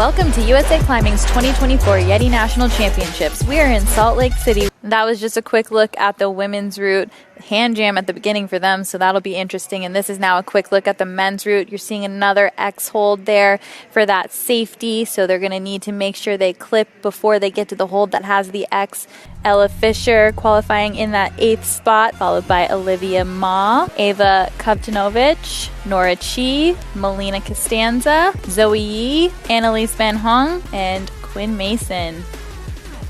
Welcome to USA Climbing's 2024 Yeti National Championships. We are in Salt Lake City. That was just a quick look at the women's route. Hand jam at the beginning for them, so that'll be interesting. And this is now a quick look at the men's route. You're seeing another X hold there for that safety, so they're going to need to make sure they clip before they get to the hold that has the X. Ella Fisher qualifying in that 8th spot, followed by Olivia Ma, Ava Kovtunovich, Nora Chi, Melina Costanza, Zoe Yi, Analise Van Hoang, and Quinn Mason.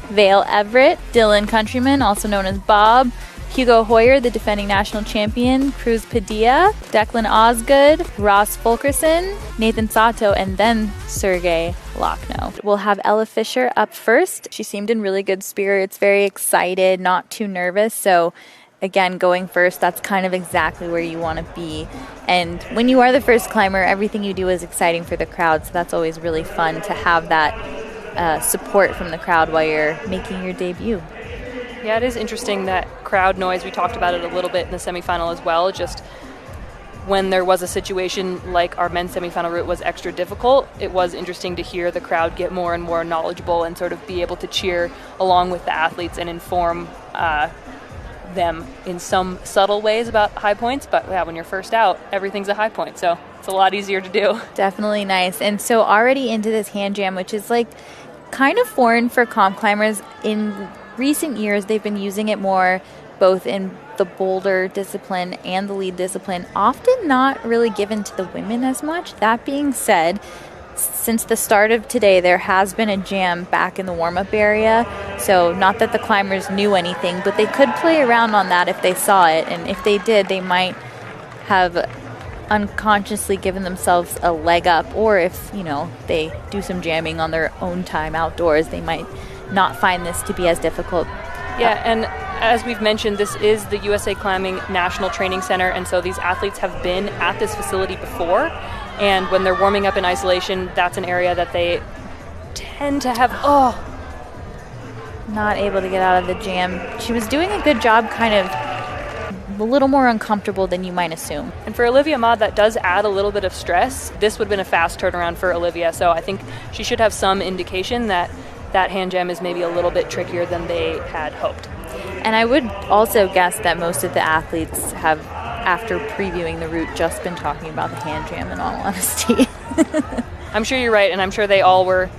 Vail Everett, Dillon Countryman, also known as Bob, Hugo Hoyer, the defending national champion, Cruz Padilla, Declan Ozgood, Ross Fulkerson, Nathan Sato, and then Sergey Lakhno. We'll have Ella Fisher up first. She seemed in really good spirits, very excited, not too nervous. So again, going first, that's kind of exactly where you want to be. And when you are the first climber, everything you do is exciting for the crowd. So that's always really fun to have that support from the crowd while you're making your debut. Yeah, it is interesting that crowd noise. We talked about it a little bit in the semifinal as well. Just when there was a situation like our men's semifinal route was extra difficult, it was interesting to hear the crowd get more and more knowledgeable and sort of be able to cheer along with the athletes and inform them in some subtle ways about high points. But yeah, when you're first out, everything's a high point. So it's a lot easier to do. Definitely nice. And so already into this hand jam, which is like kind of foreign for comp climbers. In recent years, they've been using it more both in the boulder discipline and the lead discipline, often not really given to the women as much. That being said, since the start of today, there has been a jam back in the warm-up area. So not that the climbers knew anything, but they could play around on that if they saw it. And if they did, they might have unconsciously given themselves a leg up. Or if, they do some jamming on their own time outdoors, they might not find this to be as difficult. Yeah, and as we've mentioned, this is the USA Climbing National Training Center, and so these athletes have been at this facility before, and when they're warming up in isolation, that's an area that they tend to have, not able to get out of the jam. She was doing a good job, kind of a little more uncomfortable than you might assume. And for Olivia Ma, that does add a little bit of stress. This would have been a fast turnaround for Olivia, so I think she should have some indication that hand jam is maybe a little bit trickier than they had hoped. And I would also guess that most of the athletes have, after previewing the route, just been talking about the hand jam, in all honesty. I'm sure you're right, and I'm sure they all were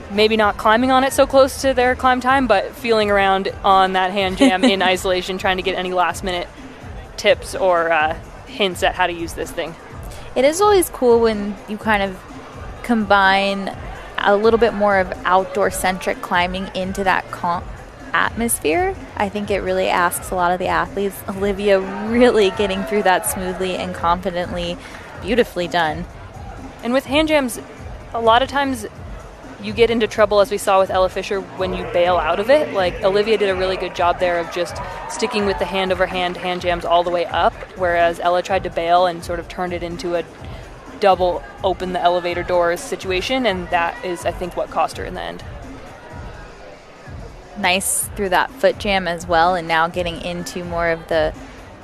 maybe not climbing on it so close to their climb time, but feeling around on that hand jam in isolation, trying to get any last-minute tips or hints at how to use this thing. It is always cool when you kind of combine a little bit more of outdoor-centric climbing into that comp atmosphere. I think it really asks a lot of the athletes. Olivia really getting through that smoothly and confidently, beautifully done. And with hand jams, a lot of times you get into trouble, as we saw with Ella Fisher, when you bail out of it. Like, Olivia did a really good job there of just sticking with the hand-over-hand hand jams all the way up, whereas Ella tried to bail and sort of turned it into a double open the elevator doors situation, and that is, I think, what cost her in the end. Nice through that foot jam as well, and now getting into more of the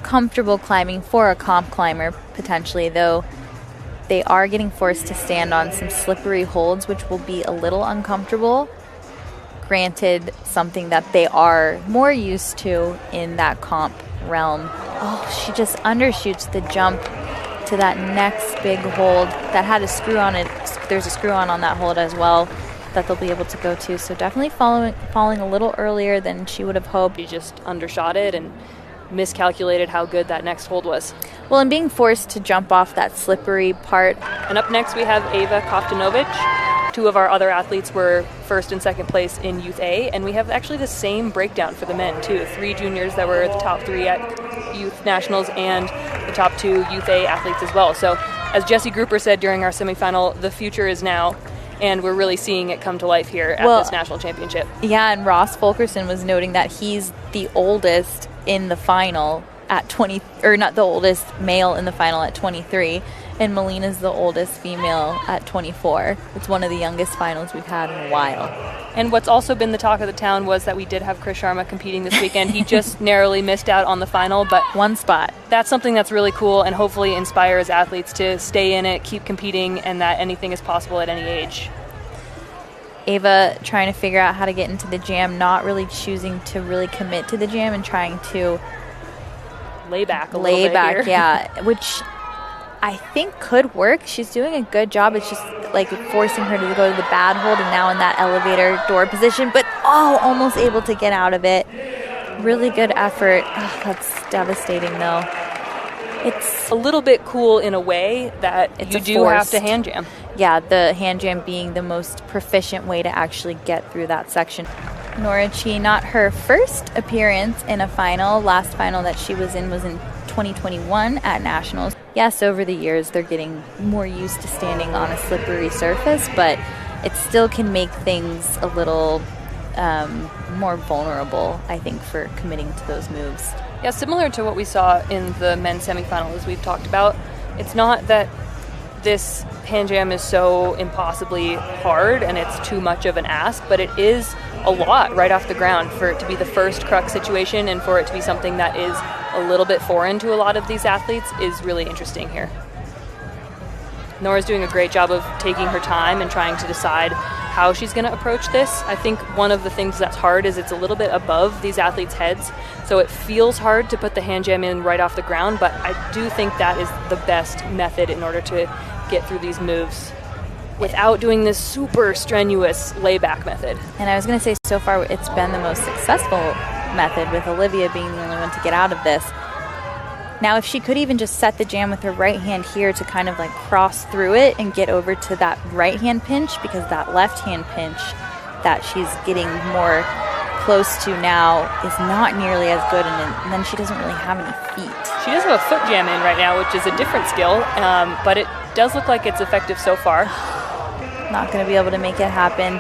comfortable climbing for a comp climber, potentially, though they are getting forced to stand on some slippery holds, which will be a little uncomfortable. Granted, something that they are more used to in that comp realm. Oh, she just undershoots the jump to that next big hold that had a screw on it. There's a screw on that hold as well that they'll be able to go to. So definitely falling a little earlier than she would have hoped. She just undershot it and miscalculated how good that next hold was. Well, and being forced to jump off that slippery part. And up next we have Ava Kovtunovich. Two of our other athletes were first and second place in Youth A, and we have actually the same breakdown for the men too. 3 juniors that were the top 3 at Youth Nationals and the top 2 Youth A athletes as well. So as Jesse Grouper said during our semifinal, the future is now, and we're really seeing it come to life here at this national championship. Yeah, and Ross Fulkerson was noting that he's the oldest in the final at 20, or not the oldest male in the final at 23, and Melina's the oldest female at 24. It's one of the youngest finals we've had in a while. And what's also been the talk of the town was that we did have Chris Sharma competing this weekend. He just narrowly missed out on the final, but one spot. That's something that's really cool and hopefully inspires athletes to stay in it, keep competing, and that anything is possible at any age. Ava trying to figure out how to get into the jam, not really choosing to really commit to the jam and trying to lay back a little bit here. Yeah, which I think could work. She's doing a good job. It's just like forcing her to go to the bad hold and now in that elevator door position, but almost able to get out of it. Really good effort. Oh, that's devastating though. It's a little bit cool in a way that you do have to hand jam. Yeah, the hand jam being the most proficient way to actually get through that section. Nora Chi, not her first appearance in a final. Last final that she was in 2021 at Nationals. Yes, over the years they're getting more used to standing on a slippery surface, but it still can make things a little more vulnerable, I think, for committing to those moves. Yeah, similar to what we saw in the men's semifinal, as we've talked about. It's not that this hand jam is so impossibly hard and it's too much of an ask, but it is a lot right off the ground for it to be the first crux situation and for it to be something that is a little bit foreign to a lot of these athletes is really interesting here. Nora's doing a great job of taking her time and trying to decide how she's going to approach this. I think one of the things that's hard is it's a little bit above these athletes' heads, so it feels hard to put the hand jam in right off the ground, but I do think that is the best method in order to get through these moves without doing this super strenuous layback method. And I was going to say, so far it's been the most successful method, with Olivia being the only one to get out of this. Now, if she could even just set the jam with her right hand here to kind of like cross through it and get over to that right hand pinch, because that left hand pinch that she's getting more close to now is not nearly as good, and then she doesn't really have any feet. She does have a foot jam in right now, which is a different skill, but it does look like it's effective so far. Not going to be able to make it happen.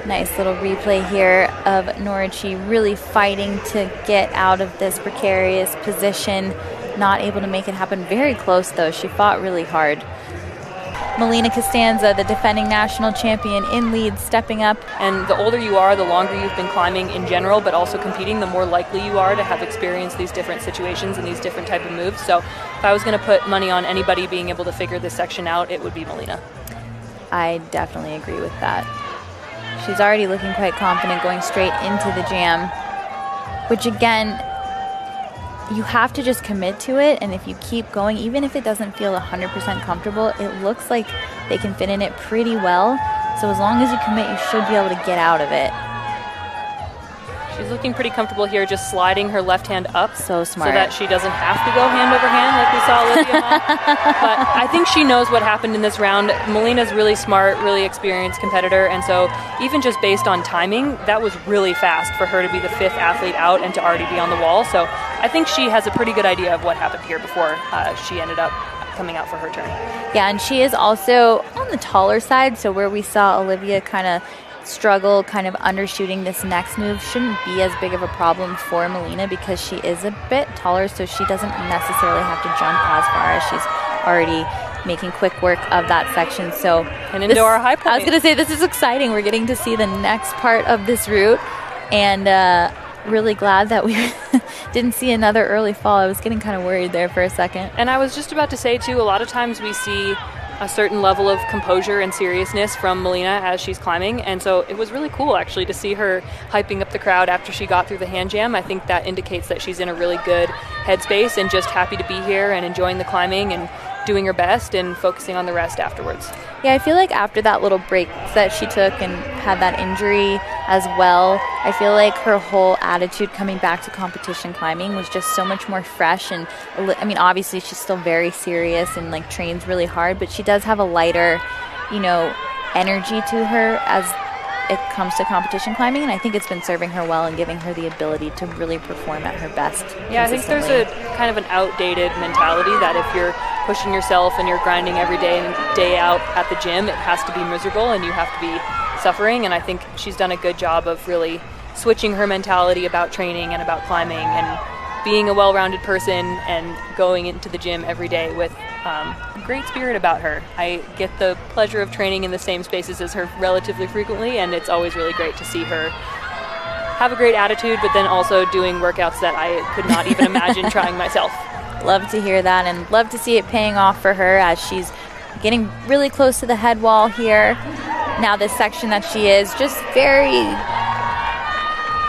Nice little replay here of Nora Chi really fighting to get out of this precarious position. Not able to make it happen. Very close though. She fought really hard. Melina Costanza, the defending national champion, in lead, stepping up. And the older you are, the longer you've been climbing in general, but also competing, the more likely you are to have experienced these different situations and these different type of moves. So if I was going to put money on anybody being able to figure this section out, it would be Melina. I definitely agree with that. She's already looking quite confident going straight into the jam, which again, you have to just commit to it, and if you keep going, even if it doesn't feel 100% comfortable, it looks like they can fit in it pretty well. So as long as you commit, you should be able to get out of it. She's looking pretty comfortable here, just sliding her left hand up. So smart. So that she doesn't have to go hand over hand like we saw Olivia Ma. But I think she knows what happened in this round. Melina's really smart, really experienced competitor, and so even just based on timing, that was really fast for her to be the fifth athlete out and to already be on the wall. So I think she has a pretty good idea of what happened here before she ended up coming out for her turn. Yeah, and she is also on the taller side, so where we saw Olivia kind of struggle kind of undershooting this next move shouldn't be as big of a problem for Melina, because she is a bit taller, so she doesn't necessarily have to jump as far as she's already making quick work of that section. So and into our high point. I was going to say, this is exciting. We're getting to see the next part of this route, and really glad that we didn't see another early fall. I was getting kind of worried there for a second. And I was just about to say too, a lot of times we see a certain level of composure and seriousness from Melina as she's climbing, and so it was really cool actually to see her hyping up the crowd after she got through the hand jam. I think that indicates that she's in a really good headspace and just happy to be here and enjoying the climbing and doing her best and focusing on the rest afterwards. Yeah, I feel like after that little break that she took and had that injury as well, I feel like her whole attitude coming back to competition climbing was just so much more fresh. And I mean, obviously she's still very serious and like trains really hard, but she does have a lighter, energy to her as it comes to competition climbing, and I think it's been serving her well and giving her the ability to really perform at her best. Yeah, I think there's a kind of an outdated mentality that if you're pushing yourself and you're grinding every day and day out at the gym, it has to be miserable and you have to be suffering, and I think she's done a good job of really switching her mentality about training and about climbing and being a well-rounded person and going into the gym every day with a great spirit about her. I get the pleasure of training in the same spaces as her relatively frequently, and it's always really great to see her have a great attitude, but then also doing workouts that I could not even imagine trying myself. Love to hear that, and love to see it paying off for her as she's getting really close to the head wall here. now this section that she is just very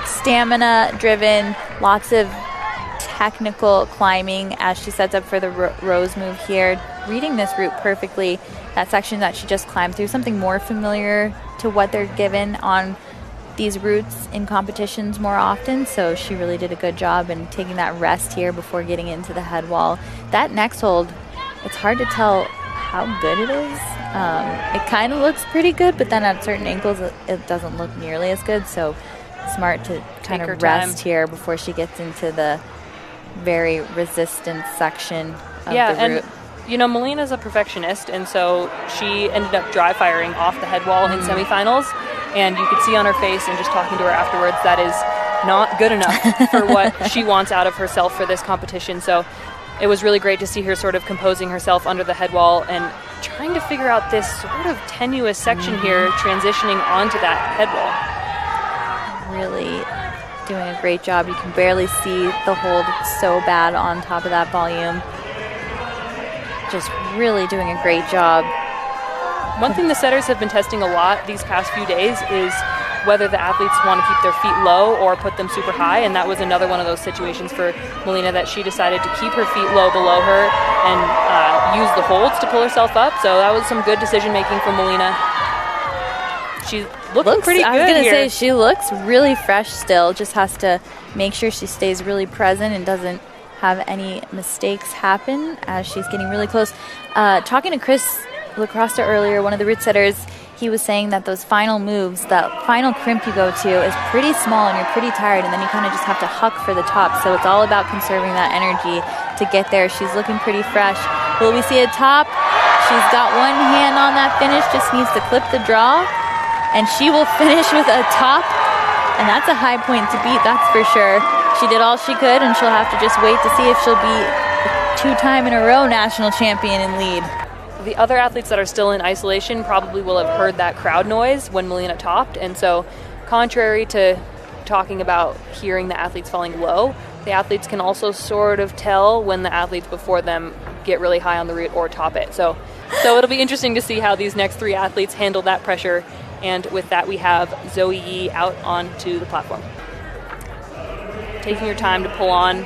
stamina driven, lots of technical climbing as she sets up for the rose move here. Reading this route perfectly, that section that she just climbed through, something more familiar to what they're given on these routes in competitions more often, so she really did a good job in taking that rest here before getting into the head wall. That next hold, it's hard to tell how good it is. It kind of looks pretty good, but then at certain angles it doesn't look nearly as good, so smart to kind of rest here before she gets into the very resistant section of the route. And you know, Melina's a perfectionist, and so she ended up dry firing off the head wall in semifinals, and you could see on her face and just talking to her afterwards that is not good enough for what she wants out of herself for this competition. So it was really great to see her sort of composing herself under the head wall and trying to figure out this sort of tenuous section here, transitioning onto that head wall. Really doing a great job. You can barely see the hold. It's so bad on top of that volume. Just really doing a great job. One thing the setters have been testing a lot these past few days is whether the athletes want to keep their feet low or put them super high, and that was another one of those situations for Melina that she decided to keep her feet low below her and use the holds to pull herself up. So that was some good decision making from Melina. She's looking pretty good. I was going to say she looks really fresh still, just has to make sure she stays really present and doesn't have any mistakes happen as she's getting really close. Talking to Chris Lacrosta earlier, one of the route setters, he was saying that those final moves, that final crimp you go to is pretty small and you're pretty tired, and then you kind of just have to huck for the top. So it's all about conserving that energy to get there. She's looking pretty fresh. Will we see a top? She's got one hand on that finish, just needs to clip the draw, and she will finish with a top, and that's a high point to beat, that's for sure. She did all she could, and she'll have to just wait to see if she'll be a 2-time in a row national champion in lead. The other athletes that are still in isolation probably will have heard that crowd noise when Melina topped, and so contrary to talking about hearing the athletes falling low, the athletes can also sort of tell when the athletes before them get really high on the route or top it. So it'll be interesting to see how these next three athletes handle that pressure, and with that we have Zoe Yi out onto the platform. Taking your time to pull on.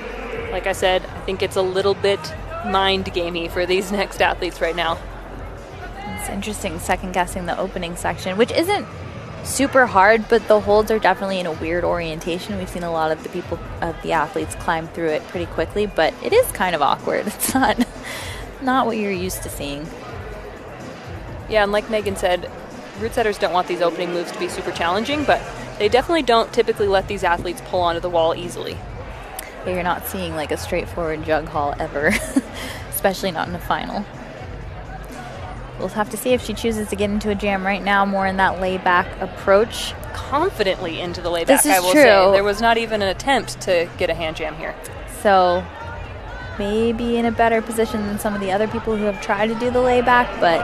Like I said, I think it's a little bit mind-gamey for these next athletes right now. It's interesting second-guessing the opening section, which isn't super hard, but the holds are definitely in a weird orientation. We've seen a lot of the athletes climb through it pretty quickly, but it is kind of awkward. It's not what you're used to seeing. Yeah, and like Megan said, route setters don't want these opening moves to be super challenging, but they definitely don't typically let these athletes pull onto the wall easily. Yeah, you're not seeing like a straightforward jug haul ever, especially not in a final. We'll have to see if she chooses to get into a jam right now, more in that layback approach. Confidently into the layback, this is I will true. say. There was not even an attempt to get a hand jam here. So maybe in a better position than some of the other people who have tried to do the layback, but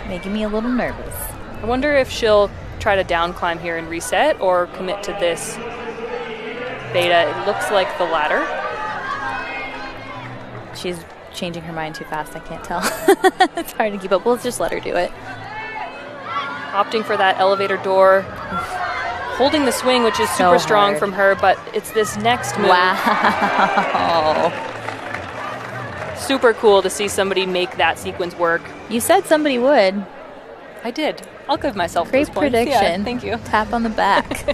making me a little nervous. I wonder if she'll try to down climb here and reset or commit to this beta. It looks like the latter. She's changing her mind too fast. I can't tell. It's hard to keep up. We'll just let her do it. Opting for that elevator door. Holding the swing, which is super strong from her, but it's this next move. Wow. Super cool to see somebody make that sequence work. You said somebody would. I did. I'll give myself great those points. prediction. Yeah, thank you. Tap on the back.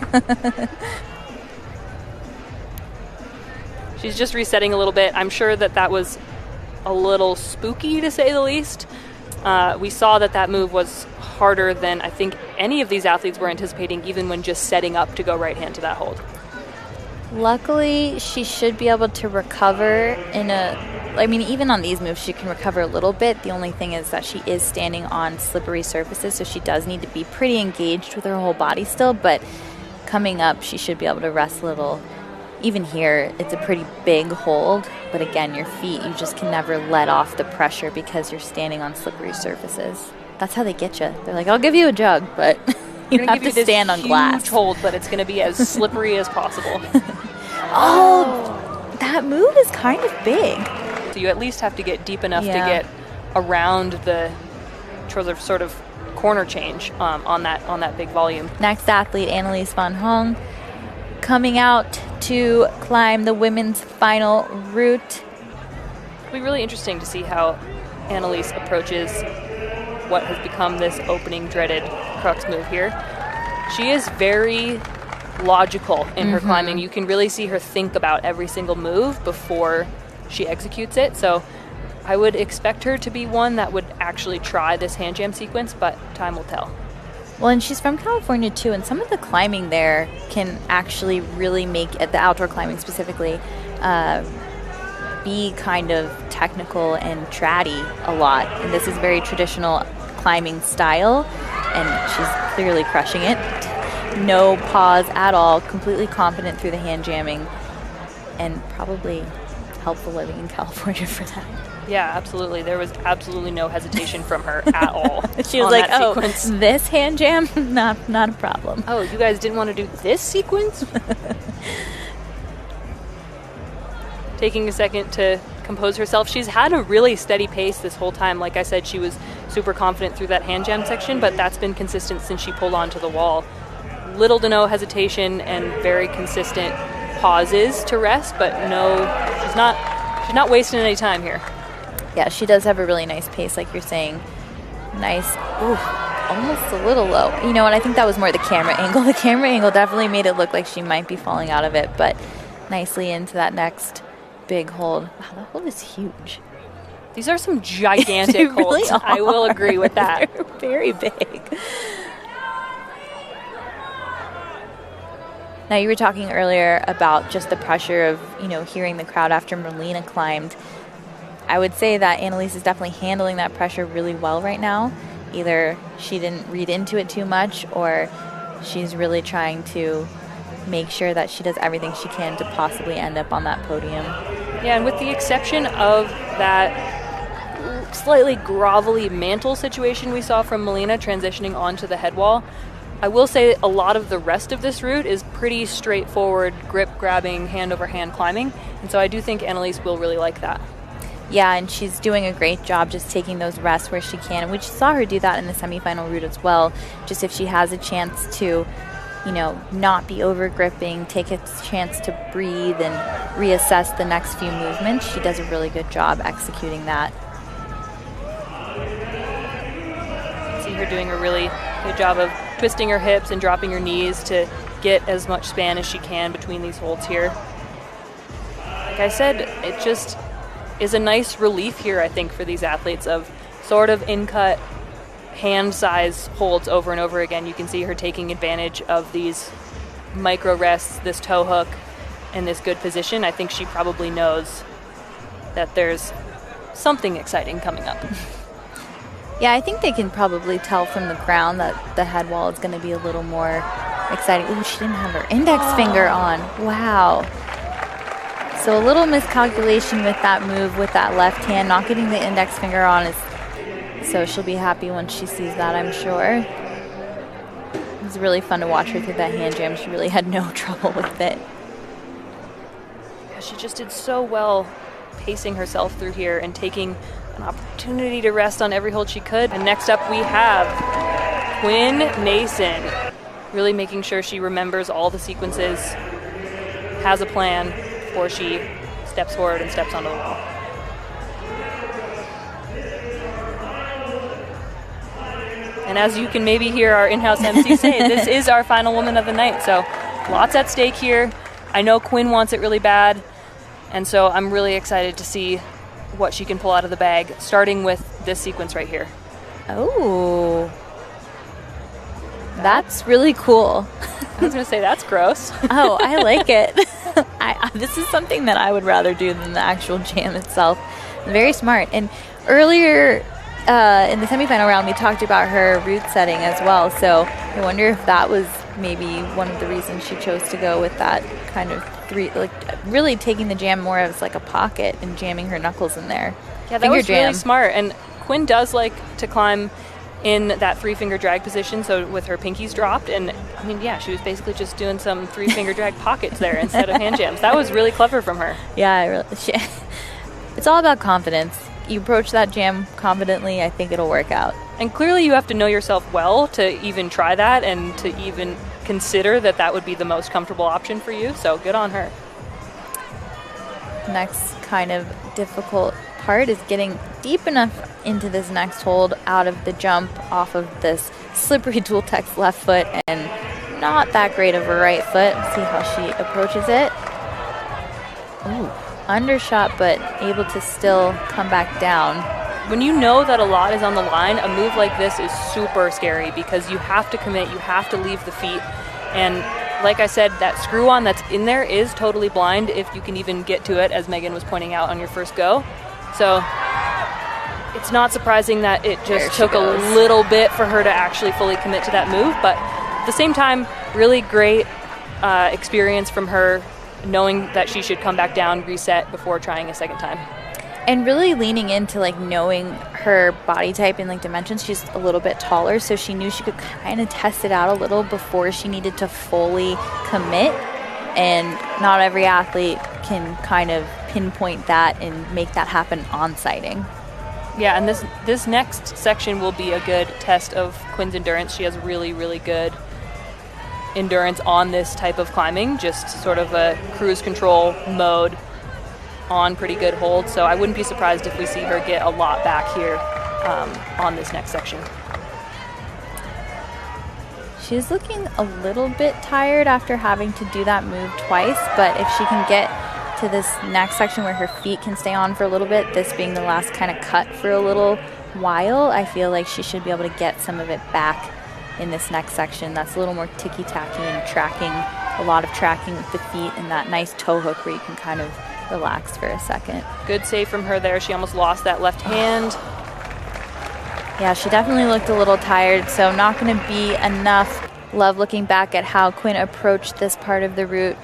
She's just resetting a little bit. I'm sure that was a little spooky, to say the least. We saw that move was harder than I think any of these athletes were anticipating, even when just setting up to go right hand to that hold. Luckily, she should be able to recover even on these moves, she can recover a little bit. The only thing is that she is standing on slippery surfaces, so she does need to be pretty engaged with her whole body still, but coming up, she should be able to rest a little. Even here, it's a pretty big hold, but again, your feet, you just can never let off the pressure because you're standing on slippery surfaces. That's how they get you. They're like, I'll give you a jug, but you have to stand on glass. Huge hold, but it's going to be as slippery as possible. Oh, that move is kind of big. So you at least have to get deep enough to get around the sort of corner change on that big volume. Next athlete, Analise Van Hoang, coming out to climb the women's final route. It'll be really interesting to see how Analise approaches what has become this opening dreaded crux move here. She is very logical in her climbing. You can really see her think about every single move before she executes it. So I would expect her to be one that would actually try this hand jam sequence, but time will tell. Well, and she's from California too, and some of the climbing there can actually really make it, the outdoor climbing specifically, be kind of technical and tratty a lot. And this is very traditional climbing style, and she's clearly crushing it. No pause at all, completely confident through the hand jamming, and probably helpful living in California for that. Yeah, absolutely. There was absolutely no hesitation from her at all. She was like, oh, this hand jam? Not a problem. Oh, you guys didn't want to do this sequence? Taking a second to compose herself. She's had a really steady pace this whole time. Like I said, she was super confident through that hand jam section, but that's been consistent since she pulled onto the wall. Little to no hesitation and very consistent pauses to rest, but no, she's not wasting any time here. Yeah, she does have a really nice pace, like you're saying. Nice. Ooh, almost a little low. You know what? I think that was more the camera angle. The camera angle definitely made it look like she might be falling out of it, but nicely into that next big hold. Wow, that hold is huge. These are some gigantic holds. Really are. I will agree with that. They're very big. Now, you were talking earlier about just the pressure of, hearing the crowd after Melina climbed. I would say that Analise is definitely handling that pressure really well right now. Either she didn't read into it too much, or she's really trying to make sure that she does everything she can to possibly end up on that podium. Yeah, and with the exception of that slightly grovelly mantle situation we saw from Melina transitioning onto the head wall, I will say a lot of the rest of this route is pretty straightforward grip grabbing, hand over hand climbing, and so I do think Analise will really like that. Yeah, and she's doing a great job just taking those rests where she can, and we saw her do that in the semifinal route as well. Just if she has a chance to, not be over gripping, take a chance to breathe and reassess the next few movements, she does a really good job executing that. See her doing a really good job of twisting her hips and dropping her knees to get as much span as she can between these holds here. Like I said, it just is a nice relief here, I think, for these athletes of sort of in-cut hand size holds over and over again. You can see her taking advantage of these micro rests, this toe hook, and this good position. I think she probably knows that there's something exciting coming up. Yeah, I think they can probably tell from the ground that the head wall is going to be a little more exciting. Ooh, she didn't have her index finger on. Wow. So a little miscalculation with that move with that left hand. Not getting the index finger on is... So she'll be happy when she sees that, I'm sure. It was really fun to watch her through that hand jam. She really had no trouble with it. Yeah, she just did so well pacing herself through here and taking an opportunity to rest on every hold she could. And next up we have Quinn Mason, really making sure she remembers all the sequences, has a plan before she steps forward and steps onto the wall. And as you can maybe hear our in-house MC say, this is our final woman of the night, so lots at stake here. I know Quinn wants it really bad, and so I'm really excited to see what she can pull out of the bag, starting with this sequence right here. Oh, that's really cool. I was going to say, that's gross. Oh, I like it. This is something that I would rather do than the actual jam itself. Very smart. And earlier in the semifinal round, we talked about her route setting as well. So I wonder if that was maybe one of the reasons she chose to go with that kind of really taking the jam more as like a pocket and jamming her knuckles in there. Yeah, that was really smart. And Quinn does like to climb in that three-finger drag position, so with her pinkies dropped. And I mean, yeah, she was basically just doing some three-finger drag pockets there instead of hand jams. That was really clever from her. Yeah, it's all about confidence. You approach that jam confidently, I think it'll work out. And clearly you have to know yourself well to even try that and to even consider that that would be the most comfortable option for you. So good on her. Next kind of difficult part is getting deep enough into this next hold out of the jump off of this slippery dual text left foot and not that great of a right foot. Let's see how she approaches it. Ooh, undershot, but able to still come back down. When you know that a lot is on the line, a move like this is super scary because you have to commit, you have to leave the feet. And like I said, that screw on that's in there is totally blind if you can even get to it, as Megan was pointing out on your first go. So it's not surprising that it just took a little bit for her to actually fully commit to that move. But at the same time, really great experience from her, knowing that she should come back down, reset before trying a second time. And really leaning into like knowing her body type and like dimensions. She's a little bit taller, so she knew she could kind of test it out a little before she needed to fully commit. And not every athlete can kind of pinpoint that and make that happen on sighting. Yeah, and this next section will be a good test of Quinn's endurance. She has really, really good endurance on this type of climbing, just sort of a cruise control mode on pretty good hold. So I wouldn't be surprised if we see her get a lot back here on this next section. She's looking a little bit tired after having to do that move twice, but if she can get to this next section where her feet can stay on for a little bit, this being the last kind of cut for a little while, I feel like she should be able to get some of it back in this next section. That's a little more ticky-tacky and tracking, a lot of tracking with the feet and that nice toe hook where you can kind of relax for a second. Good save from her there. She almost lost that left hand. Yeah, she definitely looked a little tired, so not going to be enough. Love looking back at how Quinn approached this part of the route.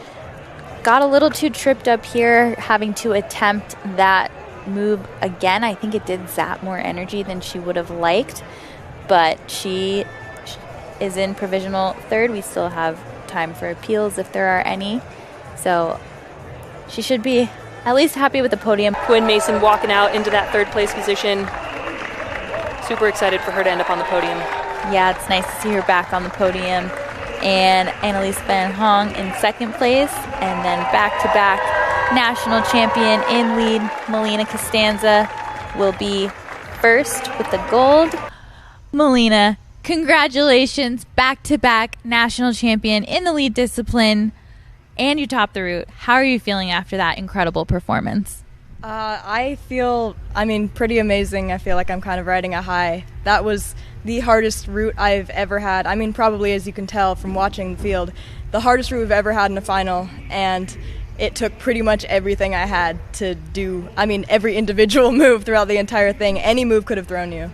Got a little too tripped up here, having to attempt that move again. I think it did zap more energy than she would have liked, but she is in provisional third. We still have time for appeals if there are any, so she should be at least happy with the podium. Quinn Mason walking out into that third place position. Super excited for her to end up on the podium. Yeah, it's nice to see her back on the podium. And Analise Van Hoang in second place, and then back-to-back national champion in lead, Melina Costanza, will be first with the gold. Melina, congratulations, back-to-back national champion in the lead discipline, and you topped the route. How are you feeling after that incredible performance? I feel, pretty amazing. I feel like I'm kind of riding a high. That was the hardest route I've ever had. Probably as you can tell from watching the field, the hardest route we've ever had in a final, and it took pretty much everything I had to do. Every individual move throughout the entire thing. Any move could have thrown you.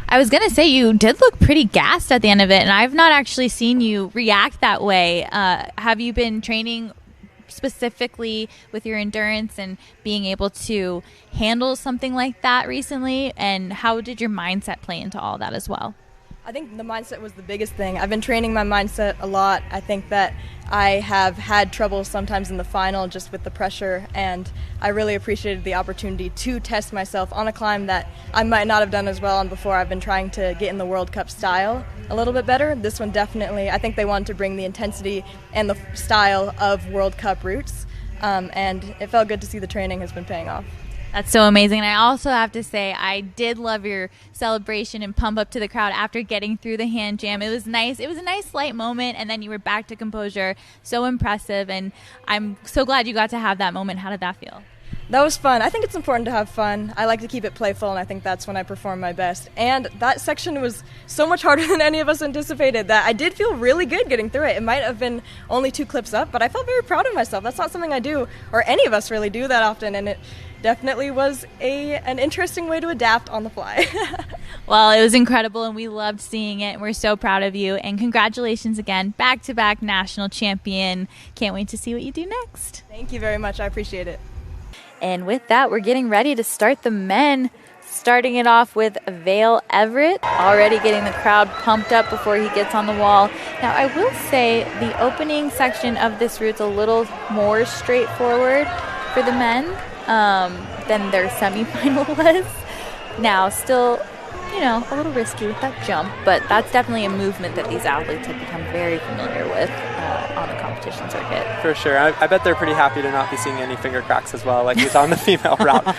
I was going to say, you did look pretty gassed at the end of it, and I've not actually seen you react that way. Have you been training specifically with your endurance and being able to handle something like that recently? And how did your mindset play into all that as well? I think the mindset was the biggest thing. I've been training my mindset a lot. I think that I have had trouble sometimes in the final just with the pressure, and I really appreciated the opportunity to test myself on a climb that I might not have done as well on before. I've been trying to get in the World Cup style a little bit better. This one definitely, I think they wanted to bring the intensity and the style of World Cup routes, and it felt good to see the training has been paying off. That's so amazing. And I also have to say, I did love your celebration and pump up to the crowd after getting through the hand jam. It was nice. It was a nice light moment, and then you were back to composure. So impressive, and I'm so glad you got to have that moment. How did that feel? That was fun. I think it's important to have fun. I like to keep it playful, and I think that's when I perform my best. And that section was so much harder than any of us anticipated that I did feel really good getting through it. It might have been only 2 clips up, but I felt very proud of myself. That's not something I do, or any of us really do that often, and it definitely was an interesting way to adapt on the fly. Well, it was incredible, and we loved seeing it. We're so proud of you, and congratulations again, back-to-back national champion. Can't wait to see what you do next. Thank you very much. I appreciate it. And with that, we're getting ready to start the men. Starting it off with Vail Everett, already getting the crowd pumped up before he gets on the wall. Now, I will say the opening section of this route's a little more straightforward for the men than their semifinal was. Now, still you know, a little risky with that jump, but that's definitely a movement that these athletes have become very familiar with on the competition circuit. For sure. I bet they're pretty happy to not be seeing any finger cracks as well, like we saw on the female route.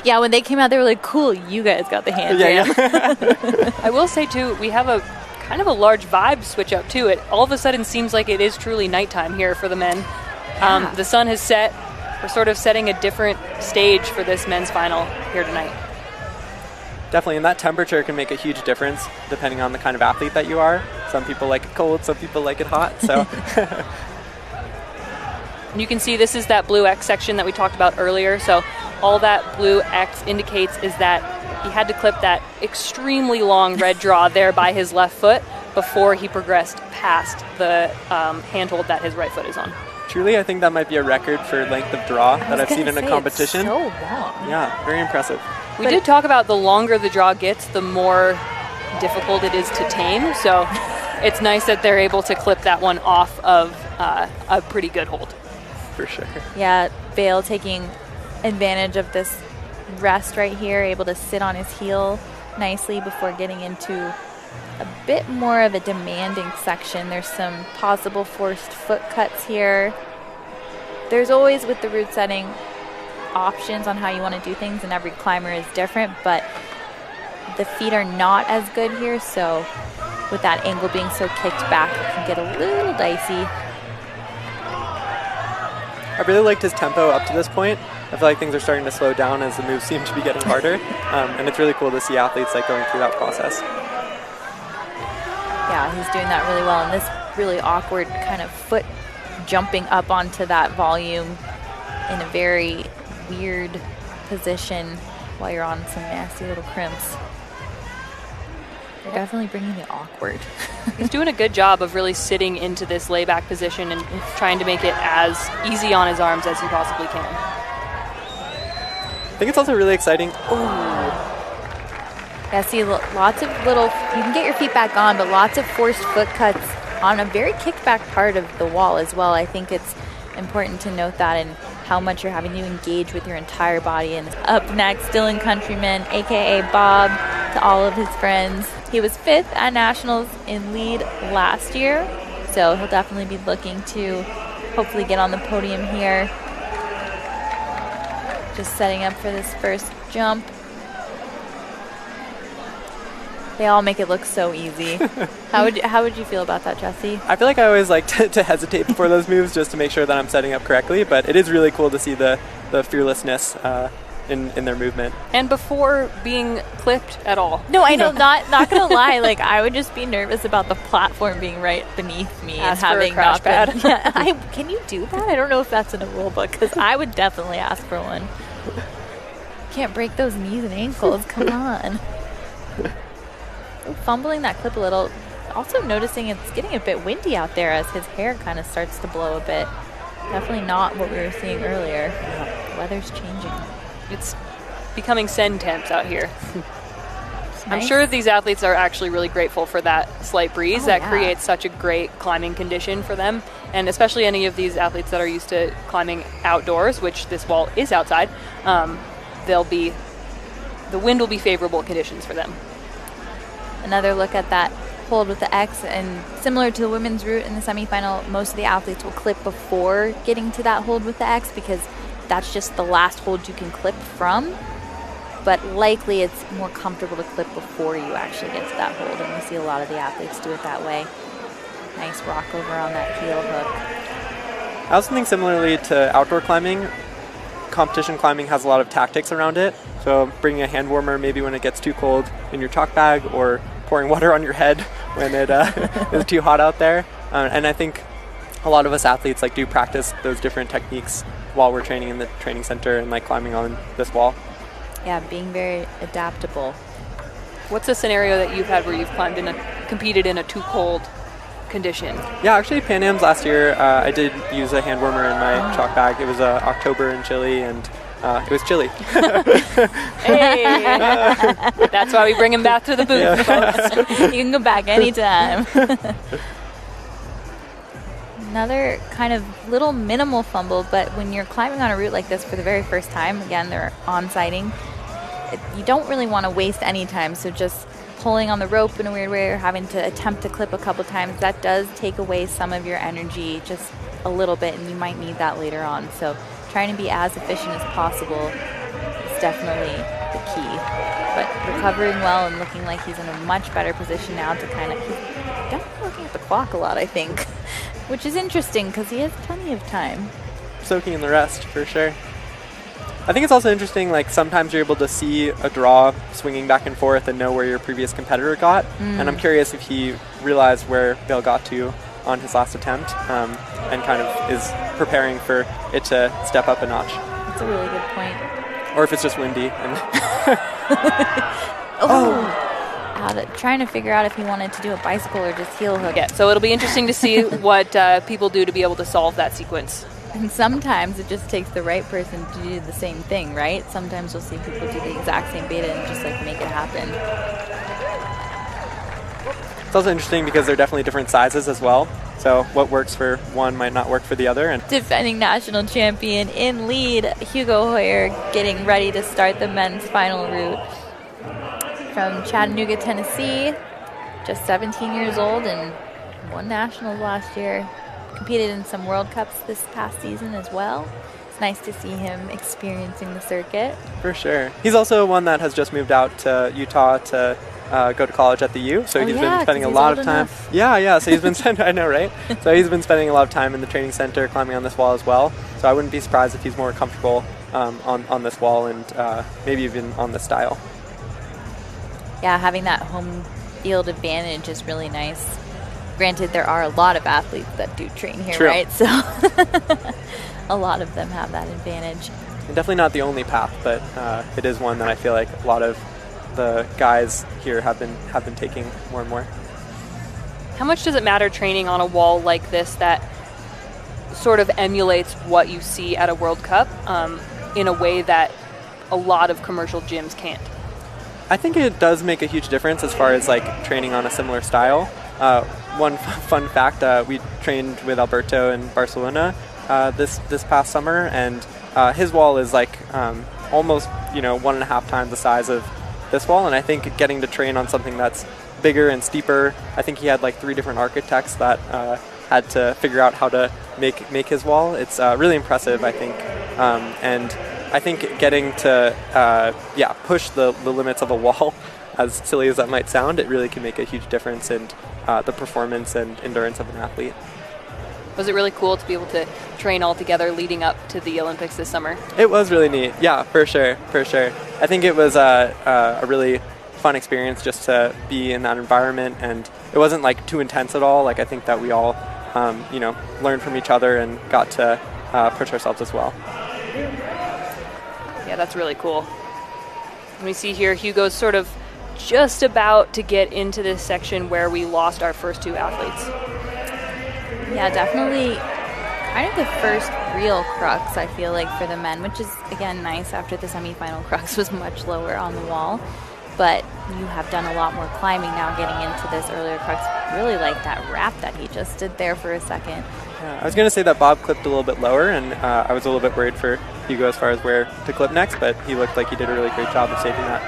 Yeah, when they came out, they were like, cool, you guys got the hand jam. Yeah. I will say, too, we have a kind of a large vibe switch up to it. All of a sudden seems like it is truly nighttime here for the men. Yeah. The sun has set. We're sort of setting a different stage for this men's final here tonight. Definitely, and that temperature can make a huge difference depending on the kind of athlete that you are. Some people like it cold, some people like it hot. So, and you can see this is that blue X section that we talked about earlier. So all that blue X indicates is that he had to clip that extremely long red draw there by his left foot before he progressed past the handhold that his right foot is on. Truly, I think that might be a record for length of draw that I've seen in a competition. It's so long. Yeah, very impressive. We did talk about the longer the draw gets, the more difficult it is to tame. So it's nice that they're able to clip that one off of a pretty good hold. For sure. Yeah, Vail taking advantage of this rest right here, able to sit on his heel nicely before getting into a bit more of a demanding section. There's some possible forced foot cuts here. There's always, with the route setting, options on how you want to do things, and every climber is different, but the feet are not as good here, so with that angle being so kicked back, it can get a little dicey. I really liked his tempo up to this point. I feel like things are starting to slow down as the moves seem to be getting harder, and it's really cool to see athletes like going through that process. Yeah, he's doing that really well, and this really awkward kind of foot jumping up onto that volume in a very weird position while you're on some nasty little crimps. They're definitely bringing the awkward. He's doing a good job of really sitting into this layback position and trying to make it as easy on his arms as he possibly can. I think it's also really exciting. Yeah, see, lots of little, you can get your feet back on, but lots of forced foot cuts on a very kicked back part of the wall as well. I think it's important to note that and how much you're having to engage with your entire body. And up next, Dillon Countryman, aka Bob, to all of his friends. He was 5th at Nationals in lead last year, so he'll definitely be looking to hopefully get on the podium here. Just setting up for this first jump. They all make it look so easy. How would you feel about that, Jesse? I feel like I always like to hesitate before those moves just to make sure that I'm setting up correctly, but it is really cool to see the fearlessness in their movement. And before being clipped at all. No, I know, not gonna lie, like I would just be nervous about the platform being right beneath me ask and having for a crash pad. Yeah, can you do that? I don't know if that's in a rule book, because I would definitely ask for one. Can't break those knees and ankles, come on. Fumbling that clip a little. Also noticing it's getting a bit windy out there as his hair kind of starts to blow a bit. Definitely not what we were seeing earlier. The weather's changing. It's becoming send temps out here. Nice. I'm sure these athletes are actually really grateful for that slight breeze that yeah. creates such a great climbing condition for them. And especially any of these athletes that are used to climbing outdoors, which this wall is outside, the wind will be favorable conditions for them. Another look at that hold with the X, and similar to the women's route in the semifinal, most of the athletes will clip before getting to that hold with the X because that's just the last hold you can clip from, but likely it's more comfortable to clip before you actually get to that hold, and we see a lot of the athletes do it that way. Nice rock over on that heel hook. I also think similarly to outdoor climbing, competition climbing has a lot of tactics around it. So bringing a hand warmer maybe when it gets too cold in your chalk bag, or pouring water on your head when it is too hot out there. And I think a lot of us athletes like do practice those different techniques while we're training in the training center and like climbing on this wall. Yeah, being very adaptable. What's a scenario that you've had where you've competed in a too cold condition? Yeah, actually Pan Am's last year, I did use a hand warmer in my chalk bag. It was October in Chile, and it was chilly. Hey, that's why we bring him back to the booth, folks. You can go back anytime. Another kind of little minimal fumble, but when you're climbing on a route like this for the very first time, again, they're on-sighting, you don't really want to waste any time. So just pulling on the rope in a weird way or having to attempt to clip a couple times, that does take away some of your energy just a little bit, and you might need that later on. So trying to be as efficient as possible is definitely the key. But recovering well and looking like he's in a much better position now to kind of, he's definitely looking at the clock a lot, I think, which is interesting because he has plenty of time. Soaking in the rest, for sure. I think it's also interesting, like sometimes you're able to see a draw swinging back and forth and know where your previous competitor got. And I'm curious if he realized where Vail got to on his last attempt and kind of is preparing for it to step up a notch. That's a really good point. Or if it's just windy. And trying to figure out if he wanted to do a bicycle or just heel hook. Yeah, so it'll be interesting to see what people do to be able to solve that sequence. And sometimes it just takes the right person to do the same thing, right? Sometimes you'll see people do the exact same beta and just like make it happen. It's also interesting because they're definitely different sizes as well. So what works for one might not work for the other. And defending national champion in lead, Hugo Hoyer, getting ready to start the men's final route. From Chattanooga, Tennessee, just 17 years old and won nationals last year. Competed in some World Cups this past season as well. It's nice to see him experiencing the circuit. For sure. He's also one that has just moved out to Utah to go to college at the U. So he's been spending a lot of time. Enough. Yeah. So he's been spending, I know, right? So he's been spending a lot of time in the training center climbing on this wall as well. So I wouldn't be surprised if he's more comfortable on this wall and maybe even on this style. Yeah, having that home field advantage is really nice. Granted, there are a lot of athletes that do train here, True. right? So a lot of them have that advantage. And definitely not the only path, but it is one that I feel like a lot of the guys here have been taking more and more. How much does it matter training on a wall like this that sort of emulates what you see at a World Cup in a way that a lot of commercial gyms can't? I think it does make a huge difference as far as like training on a similar style. One fun fact, we trained with Alberto in Barcelona this past summer, and his wall is like almost 1.5 times the size of this wall, and I think getting to train on something that's bigger and steeper, I think he had like 3 different architects that had to figure out how to make his wall. It's really impressive, I think, and I think getting to push the limits of a wall, as silly as that might sound, it really can make a huge difference in the performance and endurance of an athlete. Was it really cool to be able to train all together leading up to the Olympics this summer? It was really neat. Yeah, for sure. I think it was a really fun experience just to be in that environment, and it wasn't like too intense at all. Like I think that we all, learned from each other and got to push ourselves as well. Yeah, that's really cool. And we see here Hugo's sort of just about to get into this section where we lost our first 2 athletes. Yeah, definitely kind of the first real crux, I feel like, for the men, which is, again, nice after the semifinal crux was much lower on the wall. But you have done a lot more climbing now getting into this earlier crux. Really like that wrap that he just did there for a second. Yeah, I was going to say that Bob clipped a little bit lower, and I was a little bit worried for Hugo as far as where to clip next, but he looked like he did a really great job of saving that.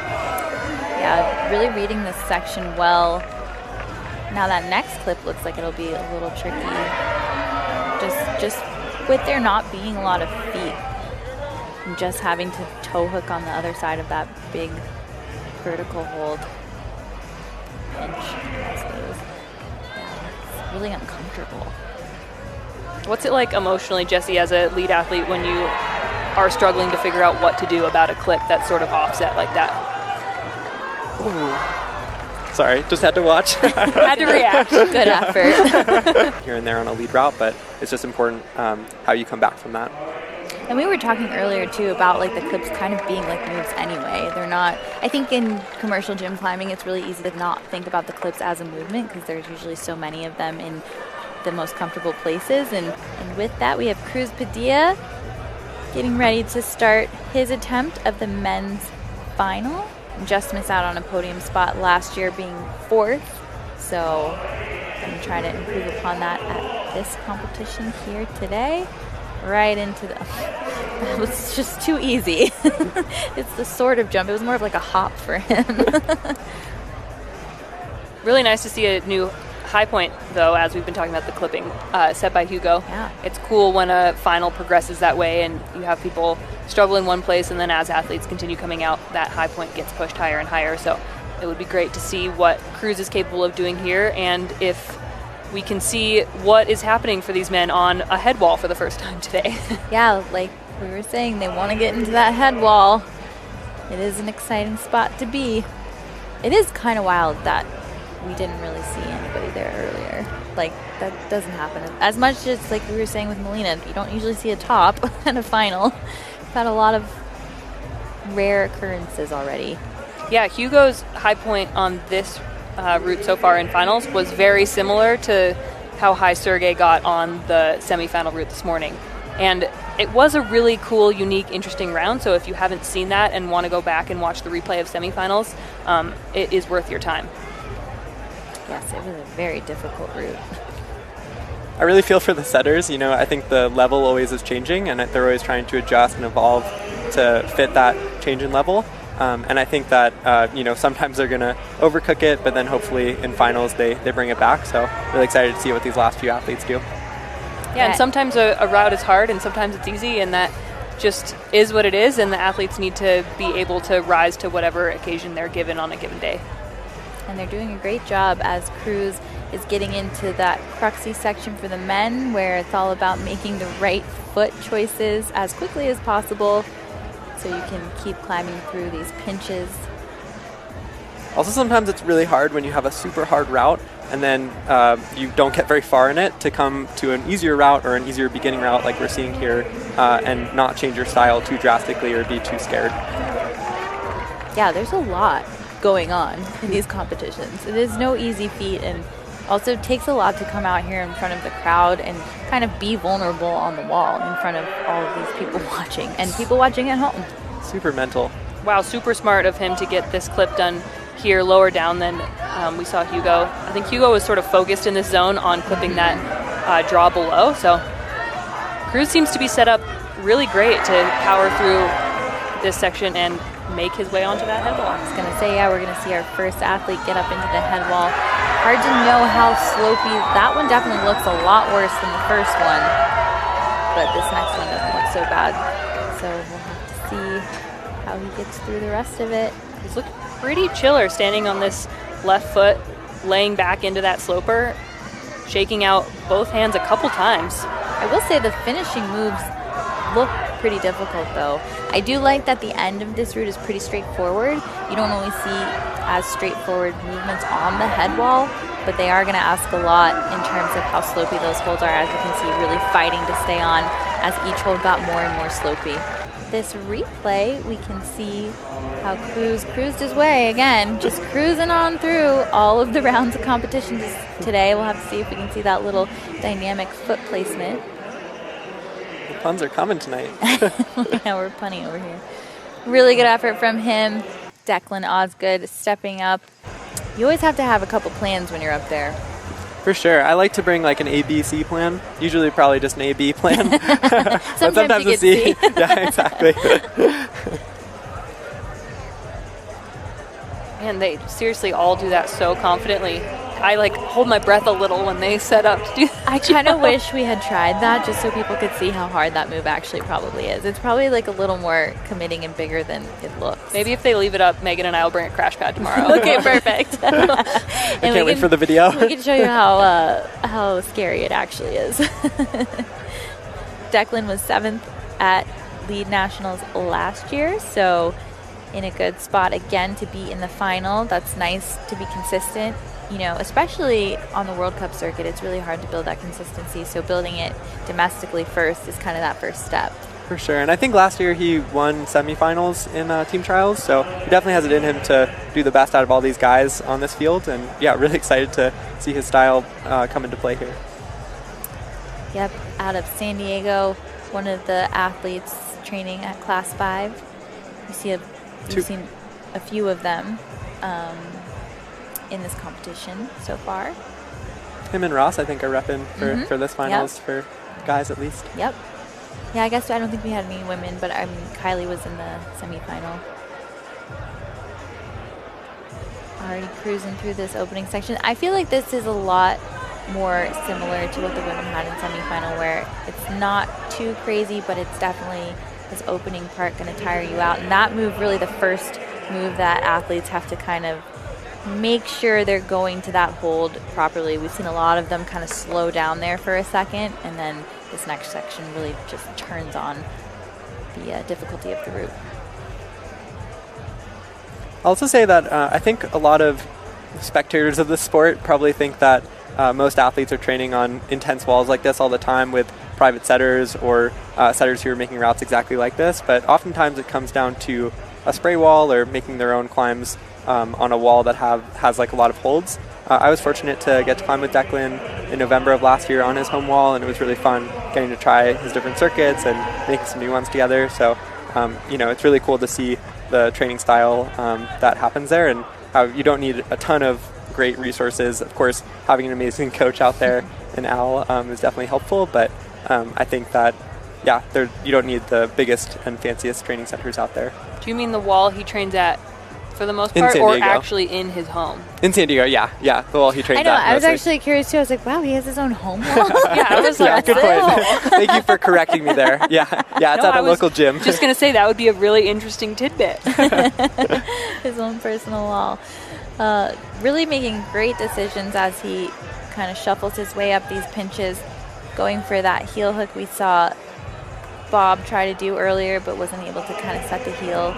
Yeah, really reading this section well. Now that next clip looks like it'll be a little tricky. Just with there not being a lot of feet, and just having to toe hook on the other side of that big vertical hold. Pinch. Yeah, it's really uncomfortable. What's it like emotionally, Jesse, as a lead athlete when you are struggling to figure out what to do about a clip that's sort of offset like that? Ooh. Sorry, just had to watch. Had to react. Good effort. Here and there on a lead route, but it's just important how you come back from that. And we were talking earlier, too, about like the clips kind of being like moves anyway. They're not, I think in commercial gym climbing, it's really easy to not think about the clips as a movement because there's usually so many of them in the most comfortable places. And with that, we have Cruz Padilla getting ready to start his attempt of the men's final. Just missed out on a podium spot last year, being 4th. So I'm going to try to improve upon that at this competition here today. right into the... That was just too easy. It's the sort of jump. It was more of like a hop for him. Really nice to see a new high point, though, as we've been talking about the clipping set by Hugo. Yeah. It's cool when a final progresses that way and you have people struggle in one place, and then as athletes continue coming out, that high point gets pushed higher and higher. So it would be great to see what Cruz is capable of doing here, and if we can see what is happening for these men on a head wall for the first time today. Yeah, like we were saying, they want to get into that head wall. It is an exciting spot to be. It is kind of wild that we didn't really see anybody there earlier. Like, that doesn't happen. As much as, like we were saying with Melina, you don't usually see a top at a final. We've had a lot of rare occurrences already. Yeah, Hugo's high point on this route so far in finals was very similar to how high Sergey got on the semifinal route this morning. And it was a really cool, unique, interesting round. So if you haven't seen that and want to go back and watch the replay of semifinals, it is worth your time. Yes, it was a very difficult route. I really feel for the setters. You know, I think the level always is changing, and they're always trying to adjust and evolve to fit that change in level. And I think that, you know, sometimes they're going to overcook it, but then hopefully in finals they bring it back. So really excited to see what these last few athletes do. Yeah, and sometimes a route is hard and sometimes it's easy, and that just is what it is, and the athletes need to be able to rise to whatever occasion they're given on a given day. And they're doing a great job as Cruz is getting into that cruxy section for the men, where it's all about making the right foot choices as quickly as possible so you can keep climbing through these pinches. Also, sometimes it's really hard when you have a super hard route and then you don't get very far in it to come to an easier route or an easier beginning route like we're seeing here, and not change your style too drastically or be too scared. Yeah, there's a lot going on in these competitions. It is no easy feat, and also takes a lot to come out here in front of the crowd and kind of be vulnerable on the wall in front of all of these people watching and people watching at home. Super mental. Wow, super smart of him to get this clip done here lower down than we saw Hugo. I think Hugo was sort of focused in this zone on clipping that draw below. So Cruz seems to be set up really great to power through this section and make his way onto that head wall. I was going to say, yeah, we're going to see our first athlete get up into the head wall. Hard to know how slopey. That one definitely looks a lot worse than the first one, but this next one doesn't look so bad. So we'll have to see how he gets through the rest of it. He's looking pretty chiller standing on this left foot, laying back into that sloper, shaking out both hands a couple times. I will say the finishing moves look pretty difficult, though. I do like that the end of this route is pretty straightforward. You don't always see as straightforward movements on the head wall, but they are going to ask a lot in terms of how slopey those holds are, as you can see, really fighting to stay on as each hold got more and more slopey. This replay, we can see how Cruz cruised his way again, just cruising on through all of the rounds of competition today. We'll have to see if we can see that little dynamic foot placement. Puns are coming tonight. Yeah, we're punning over here. Really good effort from him. Declan Ozgood stepping up. You always have to have a couple plans when you're up there. For sure. I like to bring like an ABC plan. Usually probably just an AB plan. But sometimes you a get C. C. Yeah, exactly. Man, they seriously all do that so confidently. I like hold my breath a little when they set up to do that. I kind of wish we had tried that just so people could see how hard that move actually probably is. It's probably like a little more committing and bigger than it looks. Maybe if they leave it up, Megan and I will bring a crash pad tomorrow. Okay, perfect. I can't wait for the video. We can show you how scary it actually is. Declan was 7th at Lead Nationals last year, so in a good spot again to be in the final. That's nice to be consistent. You know, especially on the World Cup circuit, it's really hard to build that consistency. So building it domestically first is kind of that first step. For sure. And I think last year he won semifinals in team trials. So he definitely has it in him to do the best out of all these guys on this field. And yeah, really excited to see his style come into play here. Yep, out of San Diego, one of the athletes training at Class 5. You've seen a few of them in this competition so far. Him and Ross, I think, are repping for this finals for guys at least. Yep. Yeah, I guess I don't think we had any women, but Kylie was in the semifinal. Already cruising through this opening section. I feel like this is a lot more similar to what the women had in semifinal, where it's not too crazy, but it's definitely this opening part going to tire you out. And that move, really the first move that athletes have to kind of make sure they're going to that hold properly. We've seen a lot of them kind of slow down there for a second, and then this next section really just turns on the difficulty of the route. I'll also say that I think a lot of spectators of the sport probably think that most athletes are training on intense walls like this all the time with private setters or setters who are making routes exactly like this, but oftentimes it comes down to a spray wall or making their own climbs on a wall that has like a lot of holds. I was fortunate to get to climb with Declan in November of last year on his home wall, and it was really fun getting to try his different circuits and making some new ones together. So, it's really cool to see the training style that happens there, and how you don't need a ton of great resources. Of course, having an amazing coach out there in Al is definitely helpful, but I think that, you don't need the biggest and fanciest training centers out there. Do you mean the wall he trains at for the most part, or actually in his home? In San Diego, yeah. The wall he trains at. I know, I was mostly. Actually curious too. I was like, wow, he has his own home wall? Yeah, I was like, good point. Thank you for correcting me there. Yeah, it's at a local gym. Just going to say that would be a really interesting tidbit. His own personal wall. Really making great decisions as he kind of shuffles his way up these pinches, going for that heel hook we saw Bob try to do earlier, but wasn't able to kind of set the heel.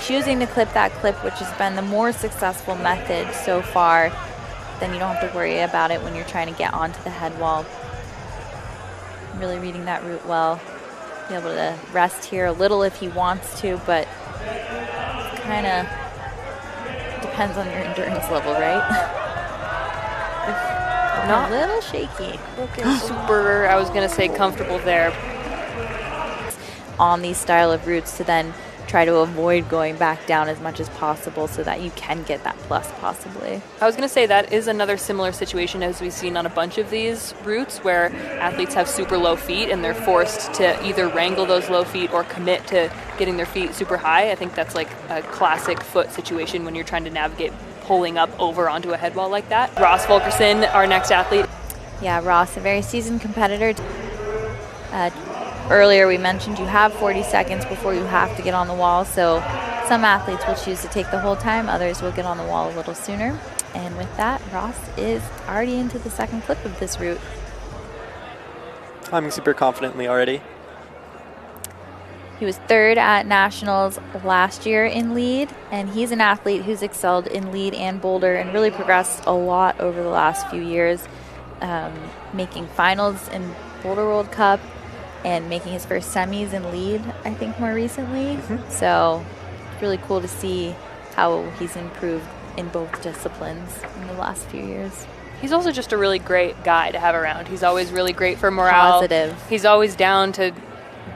Choosing to clip that clip, which has been the more successful method so far, then you don't have to worry about it when you're trying to get onto the head wall. Really reading that route well. Be able to rest here a little if he wants to, but kind of depends on your endurance level, right? Not a little shaky. Looking super, I was going to say, comfortable there. On these style of routes to then try to avoid going back down as much as possible so that you can get that plus possibly. I was going to say that is another similar situation as we've seen on a bunch of these routes where athletes have super low feet and they're forced to either wrangle those low feet or commit to getting their feet super high. I think that's like a classic foot situation when you're trying to navigate pulling up over onto a head wall like that. Ross Fulkerson, our next athlete. Yeah, Ross, a very seasoned competitor. Earlier we mentioned you have 40 seconds before you have to get on the wall, so some athletes will choose to take the whole time, others will get on the wall a little sooner. And with that, Ross is already into the second clip of this route. Climbing super confidently already. He was third at Nationals last year in lead, and he's an athlete who's excelled in lead and boulder and really progressed a lot over the last few years, making finals in Boulder World Cup and making his first semis in lead, I think, more recently. Mm-hmm. So it's really cool to see how he's improved in both disciplines in the last few years. He's also just a really great guy to have around. He's always really great for morale. Positive. He's always down to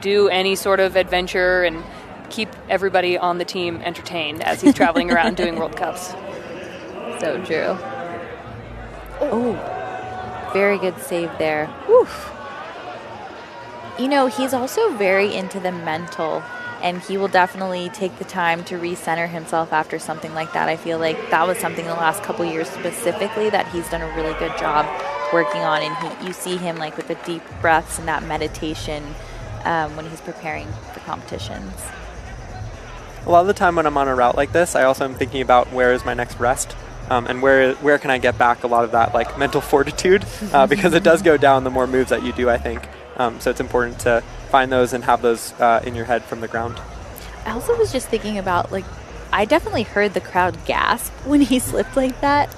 do any sort of adventure and keep everybody on the team entertained as he's traveling around doing World Cups. So true. Oh, very good save there. Oof. You know, he's also very into the mental, and he will definitely take the time to recenter himself after something like that. I feel like that was something in the last couple years specifically that he's done a really good job working on, and you see him like with the deep breaths and that meditation when he's preparing for competitions. A lot of the time when I'm on a route like this, I also am thinking about where is my next rest, and where can I get back a lot of that like mental fortitude, because it does go down the more moves that you do, I think. So it's important to find those and have those in your head from the ground. I also was just thinking about, like, I definitely heard the crowd gasp when he slipped like that.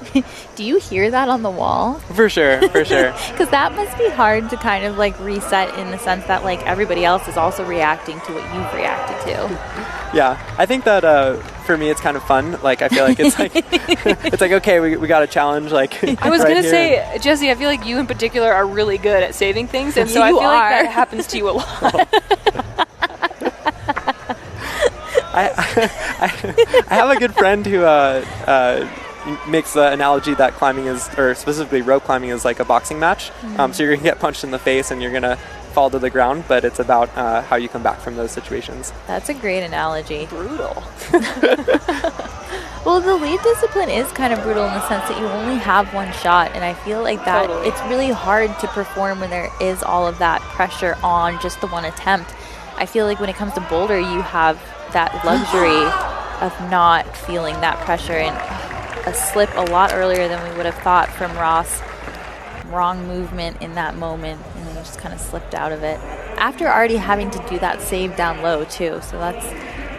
Do you hear that on the wall? For sure. Because that must be hard to kind of like reset in the sense that like everybody else is also reacting to what you've reacted to. Yeah, I think that for me it's kind of fun. Like I feel like it's like it's like, okay, we got a challenge. Like I was gonna say, Jesse, I feel like you in particular are really good at saving things, and so I feel like that happens to you a lot. I have a good friend who makes the analogy that climbing is, or specifically rope climbing, is like a boxing match. So you're gonna get punched in the face and you're gonna fall to the ground, but it's about how you come back from those situations. That's a great analogy. Brutal. Well, the lead discipline is kind of brutal in the sense that you only have one shot, and I feel like that it's really hard to perform when there is all of that pressure on just the one attempt. I feel like when it comes to boulder, you have that luxury of not feeling that pressure, and a slip a lot earlier than we would have thought from Ross. Wrong movement in that moment, and then he just kind of slipped out of it after already having to do that save down low too. So that's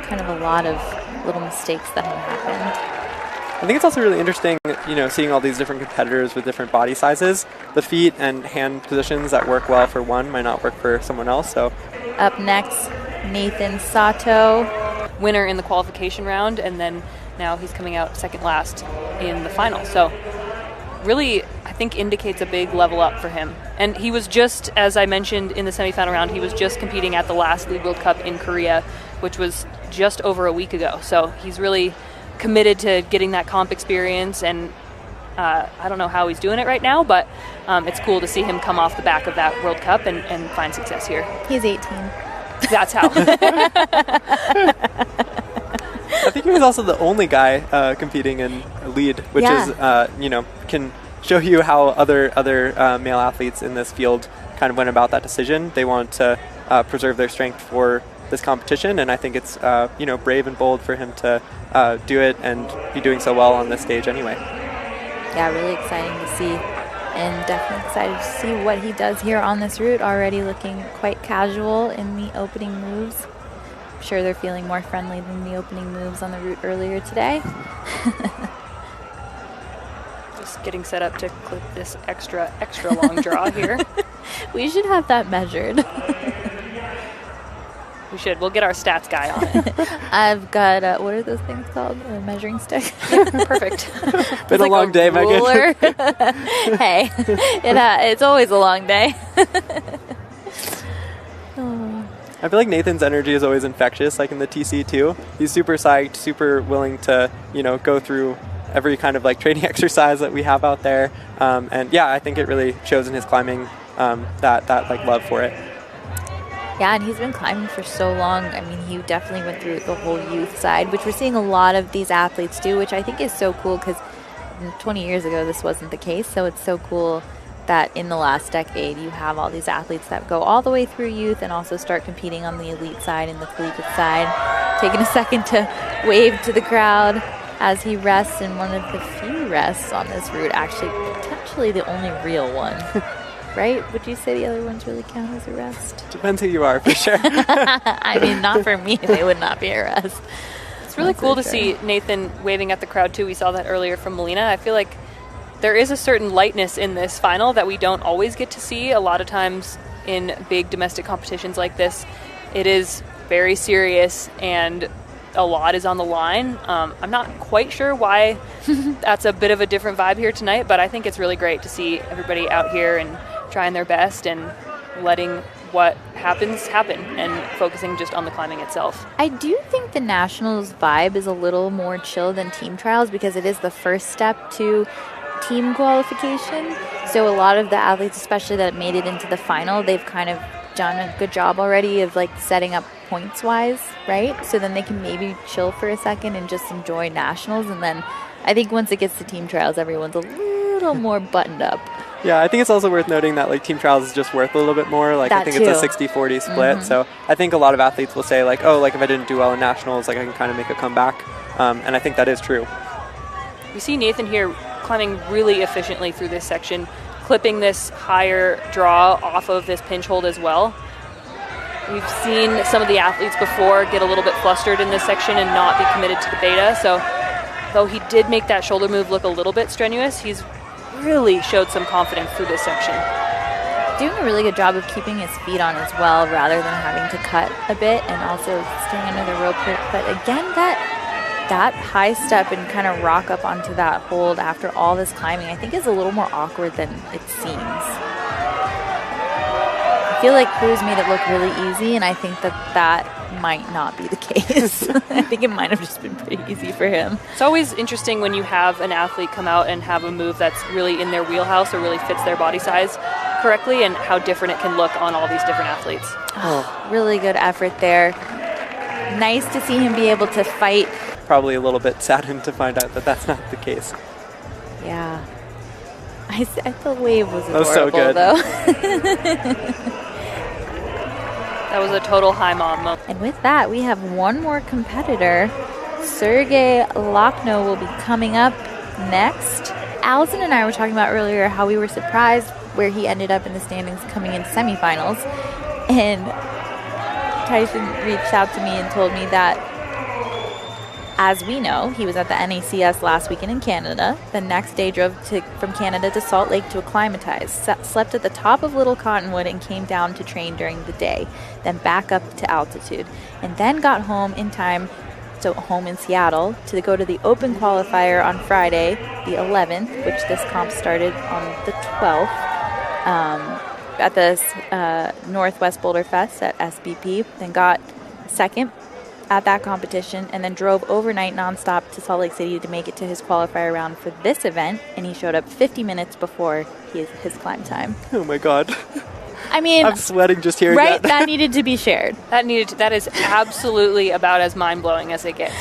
kind of a lot of little mistakes that have happened. I think it's also really interesting, seeing all these different competitors with different body sizes. The feet and hand positions that work well for one might not work for someone else. So up next, Nathan Sato, winner in the qualification round, and then now he's coming out second last in the final. So really, I think indicates a big level up for him. And he was just, as I mentioned in the semifinal round, he was just competing at the last Lead World Cup in Korea, which was just over a week ago. So he's really committed to getting that comp experience, and I don't know how he's doing it right now, but it's cool to see him come off the back of that World Cup and find success here. He's 18. That's how. I think he was also the only guy competing in lead, which is, can show you how other male athletes in this field kind of went about that decision. They want to preserve their strength for this competition, and I think it's brave and bold for him to do it and be doing so well on this stage anyway. Yeah, really exciting to see, and definitely excited to see what he does here on this route. Already looking quite casual in the opening moves. I'm sure they're feeling more friendly than the opening moves on the route earlier today. Just getting set up to clip this extra long draw here. We should have that measured. We should. We'll get our stats guy on it. I've got, what are those things called? A measuring stick? Perfect. Been a long day, Megan. Hey, it's always a long day. I feel like Nathan's energy is always infectious, like in the TC too. He's super psyched, super willing to, go through every kind of like training exercise that we have out there. And yeah, I think it really shows in his climbing that like love for it. Yeah, and he's been climbing for so long. I mean, he definitely went through the whole youth side, which we're seeing a lot of these athletes do, which I think is so cool because 20 years ago this wasn't the case. So it's so cool that in the last decade you have all these athletes that go all the way through youth and also start competing on the elite side and the collegiate side. Taking a second to wave to the crowd as he rests in one of the few rests on this route, actually potentially the only real one. Right? Would you say the other ones really count as a rest? Depends who you are, for sure. I mean, not for me. They would not be a rest. It's really cool to see Nathan waving at the crowd, too. We saw that earlier from Melina. I feel like there is a certain lightness in this final that we don't always get to see. A lot of times in big domestic competitions like this, it is very serious and a lot is on the line. I'm not quite sure why that's a bit of a different vibe here tonight, but I think it's really great to see everybody out here and trying their best and letting what happens happen and focusing just on the climbing itself. I do think the Nationals vibe is a little more chill than team trials because it is the first step to team qualification. So a lot of the athletes, especially that made it into the final, they've kind of done a good job already of like setting up points wise, right? So then they can maybe chill for a second and just enjoy Nationals. And then I think once it gets to team trials, everyone's a little more buttoned up. Yeah, I think it's also worth noting that like team trials is just worth a little bit more. Like I think it's a 60-40 split. Mm-hmm. So I think a lot of athletes will say like, oh, like if I didn't do well in Nationals, like I can kind of make a comeback. And I think that is true. We see Nathan here climbing really efficiently through this section, clipping this higher draw off of this pinch hold as well. We've seen some of the athletes before get a little bit flustered in this section and not be committed to the beta. So though he did make that shoulder move look a little bit strenuous, he's really showed some confidence through this section. Doing a really good job of keeping his feet on as well rather than having to cut a bit and also staying under the rope. But again, that high step and kind of rock up onto that hold after all this climbing, I think is a little more awkward than it seems. I feel like Cruz made it look really easy, and I think that might not be the case. I think it might have just been pretty easy for him. It's always interesting when you have an athlete come out and have a move that's really in their wheelhouse or really fits their body size, correctly and how different it can look on all these different athletes. Oh, really good effort there. Nice to see him be able to fight. Probably a little bit saddened to find out that that's not the case. Yeah. I the wave was adorable, that was so good. though. That was a total high mom moment. And with that, we have one more competitor. Sergey Lakhno will be coming up next. Allison and I were talking about earlier how we were surprised where he ended up in the standings coming in semifinals. And Tyson reached out to me and told me that, as we know, he was at the NACS last weekend in Canada. The next day drove from Canada to Salt Lake to acclimatize, slept at the top of Little Cottonwood and came down to train during the day, then back up to altitude, and then got home in time, so home in Seattle, to go to the open qualifier on Friday, the 11th, which this comp started on the 12th, at the Northwest Boulder Fest at SBP, then got second at that competition, and then drove overnight nonstop to Salt Lake City to make it to his qualifier round for this event, and he showed up 50 minutes before his climb time. Oh my God. I mean, I'm sweating just hearing right? that. That needed to be shared. That is absolutely about as mind-blowing as it gets.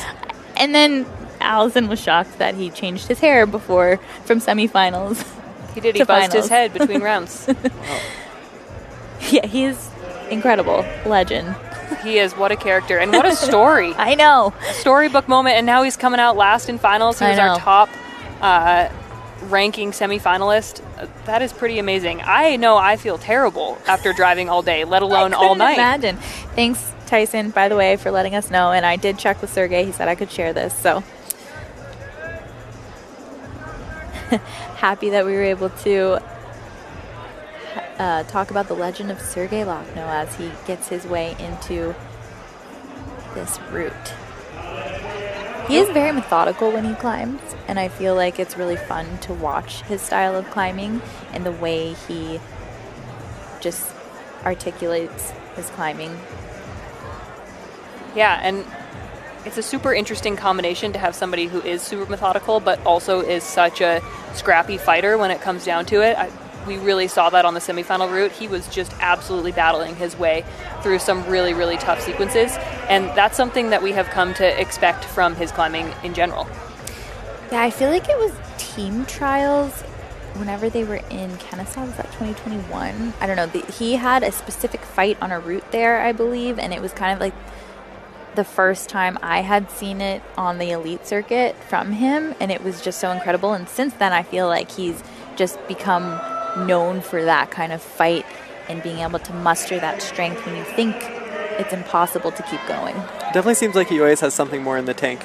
And then Allison was shocked that he changed his hair before from semifinals. He did. He buzzed his head between rounds. Wow. Yeah, he's incredible. Legend. He is. What a character. And what a story. I know. A storybook moment. And now he's coming out last in finals. He was our top ranking semifinalist. That is pretty amazing. I know I feel terrible after driving all day, let alone all night. Imagine. Thanks, Tyson, by the way, for letting us know. And I did check with Sergey. He said I could share this. So happy that we were able to talk about the legend of Sergey Lakhno as he gets his way into this route. He is very methodical when he climbs, and I feel like it's really fun to watch his style of climbing and the way he just articulates his climbing. Yeah, and it's a super interesting combination to have somebody who is super methodical but also is such a scrappy fighter when it comes down to it. We really saw that on the semifinal route. He was just absolutely battling his way through some really, really tough sequences. And that's something that we have come to expect from his climbing in general. Yeah, I feel like it was team trials whenever they were in Kennesaw. Was that 2021? I don't know. He had a specific fight on a route there, I believe. And it was kind of like the first time I had seen it on the elite circuit from him. And it was just so incredible. And since then, I feel like he's just become known for that kind of fight and being able to muster that strength when you think it's impossible to keep going. Definitely seems like he always has something more in the tank,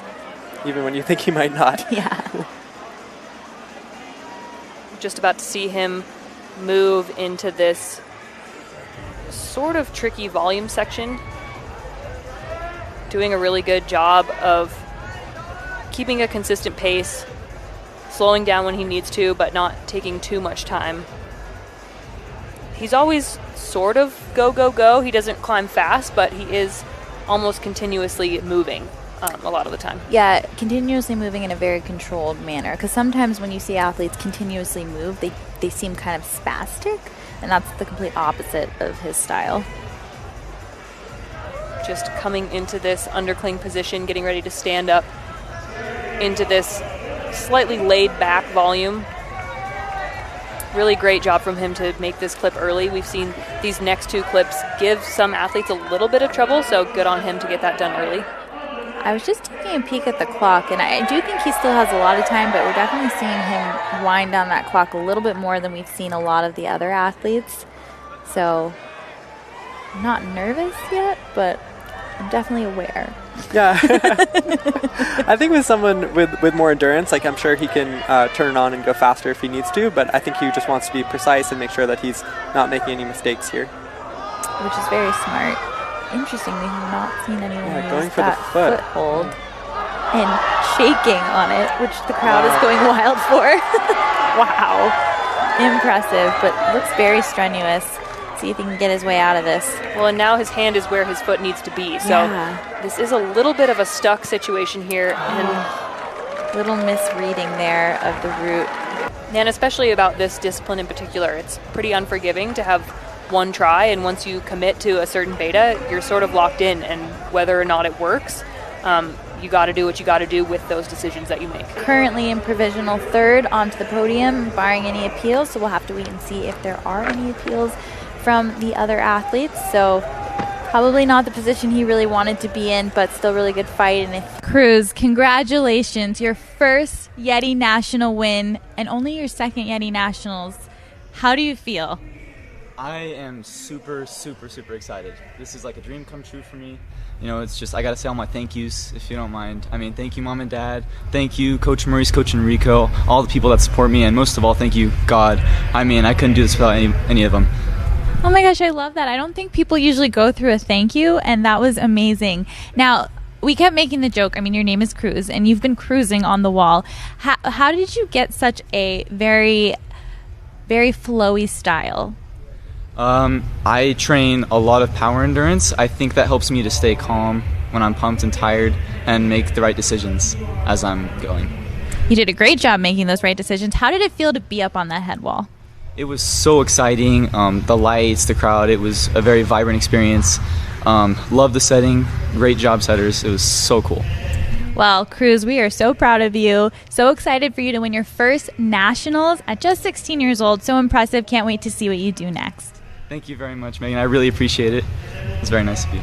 even when you think he might not. Yeah. Just about to see him move into this sort of tricky volume section. Doing a really good job of keeping a consistent pace, slowing down when he needs to, but not taking too much time. He's always sort of go, go, go. He doesn't climb fast, but he is almost continuously moving a lot of the time. Yeah, continuously moving in a very controlled manner. Because sometimes when you see athletes continuously move, they seem kind of spastic, and that's the complete opposite of his style. Just coming into this undercling position, getting ready to stand up into this slightly laid back volume. Really great job from him to make this clip early. We've seen these next two clips give some athletes a little bit of trouble, so good on him to get that done early. I was just taking a peek at the clock, and I do think he still has a lot of time, but we're definitely seeing him wind down that clock a little bit more than we've seen a lot of the other athletes. So I'm not nervous yet, but I'm definitely aware. Yeah. I think with someone with more endurance, like I'm sure he can turn it on and go faster if he needs to, but I think he just wants to be precise and make sure that he's not making any mistakes here. Which is very smart. Interesting, we have not seen anyone going use for that the foot. foothold and shaking on it, which the crowd is going wild for. Wow. Impressive, but looks very strenuous. See if he can get his way out of this. Well, and now his hand is where his foot needs to be. So This is a little bit of a stuck situation here. And little misreading there of the route. And especially about this discipline in particular, it's pretty unforgiving to have one try, and once you commit to a certain beta, you're sort of locked in, and whether or not it works, you got to do what you got to do with those decisions that you make. Currently in provisional third onto the podium, barring any appeals, so we'll have to wait and see if there are any appeals from the other athletes. So probably not the position he really wanted to be in, but still really good fight. And Cruz, congratulations, your first Yeti National win and only your second Yeti Nationals. How do you feel? I am super, super, super excited. This is like a dream come true for me. You know, it's just, I got to say all my thank yous, if you don't mind. I mean, thank you, Mom and Dad. Thank you, Coach Maurice, Coach Enrico, all the people that support me, and most of all, thank you, God. I mean, I couldn't do this without any of them. Oh my gosh, I love that. I don't think people usually go through a thank you, and that was amazing. Now, we kept making the joke, I mean, your name is Cruz, and you've been cruising on the wall. How did you get such a very, very flowy style? I train a lot of power endurance. I think that helps me to stay calm when I'm pumped and tired and make the right decisions as I'm going. You did a great job making those right decisions. How did it feel to be up on that head wall? It was so exciting. The lights, the crowd, it was a very vibrant experience. Love the setting. Great job setters. It was so cool. Well, Cruz, we are so proud of you. So excited for you to win your first nationals at just 16 years old. So impressive. Can't wait to see what you do next. Thank you very much, Megan. I really appreciate it. It's very nice of you.